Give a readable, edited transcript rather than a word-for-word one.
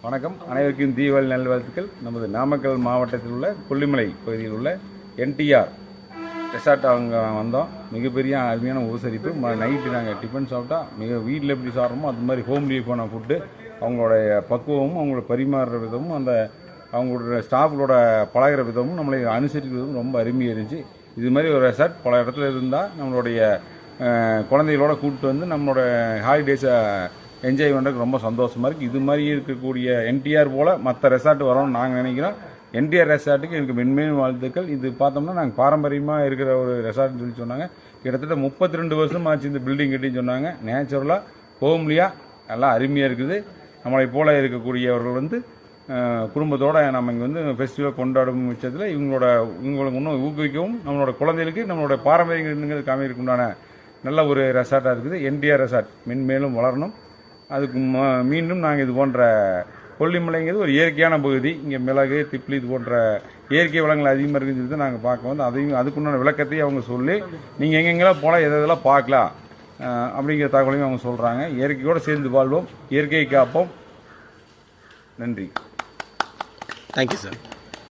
வணக்கம், அனைவருக்கும் தீபாவளி நல்வாழ்த்துக்கள். நமது நாமக்கல் மாவட்டத்தில் உள்ள கொல்லிமலை பகுதியில் உள்ள என்டிஆர் ரெசார்ட் அவங்க வந்தோம். மிகப்பெரிய அருமையான உபசரிப்பு. நைட்டு நாங்கள் டிஃபன் சாப்பிட்டா வீட்டில் எப்படி சாப்பிட்றோமோ அது மாதிரி ஹோம்லி போன ஃபுட்டு. அவங்களுடைய பக்குவமும் அவங்களோட பரிமாறுற விதமும் அந்த அவங்களோட ஸ்டாஃப்களோட பழகிற விதமும் நம்மளை அனுசரிக்கிறதும் ரொம்ப அருமையாக இருந்துச்சு. இது மாதிரி ஒரு ரெசார்ட் பல இடத்துல இருந்தால் நம்மளுடைய குழந்தைகளோட கூப்பிட்டு வந்து நம்மளோட ஹாலிடேஸை என்ஜாய் பண்ணுறதுக்கு ரொம்ப சந்தோஷமாக இருக்குது. இது மாதிரி இருக்கக்கூடிய என்டிஆர் போல் மற்ற ரெசார்ட் வரோம்னு நாங்கள் நினைக்கிறோம். என்டிஆர் ரெசார்ட்டுக்கு எனக்கு மென்மேலும் வாழ்த்துக்கள். இது பார்த்தோம்னா நாங்கள் பாரம்பரியமாக இருக்கிற ஒரு ரெசார்ட்னு சொல்லி சொன்னாங்க. கிட்டத்தட்ட 32 வருஷம் ஆச்சு இந்த பில்டிங் கட்டின்னு சொன்னாங்க. நேச்சுரலாக ஹோம்லியாக நல்லா அருமையாக இருக்குது. நம்மளை போல் இருக்கக்கூடியவர்கள் வந்து குடும்பத்தோடு நம்ம இங்கே வந்து ஃபெஸ்டிவல் கொண்டாடும் பட்சத்தில் இவங்களுக்கு இன்னும் ஊக்குவிக்கவும் நம்மளோட குழந்தைகளுக்கு நம்மளோட பாரம்பரியங்கள் காமிக்கிறதுக்குண்டான நல்ல ஒரு ரெசார்ட்டாக இருக்குது. என்டிஆர் ரெசார்ட் மென்மேலும் வளரணும். அதுக்கு மீண்டும் நாங்கள் இது போன்ற கொல்லிமலைங்கிறது ஒரு இயற்கையான பகுதி. இங்கே மிளகு, திப்ளி இது போன்ற இயற்கை வளங்கள் அதிகமாக இருக்குன்னு சொல்லிட்டு நாங்கள் பார்க்க வந்து அதையும் அதுக்குண்டான விளக்கத்தையும் அவங்க சொல்லி நீங்கள் எங்கெங்கெல்லாம் போகலாம் எதெல்லாம் பார்க்கலாம் அப்படிங்கிற தகவலையும் அவங்க சொல்கிறாங்க. இயற்கையோடு சேர்ந்து வாழ்வோம், இயற்கையை காப்போம். நன்றி. Thank you sir.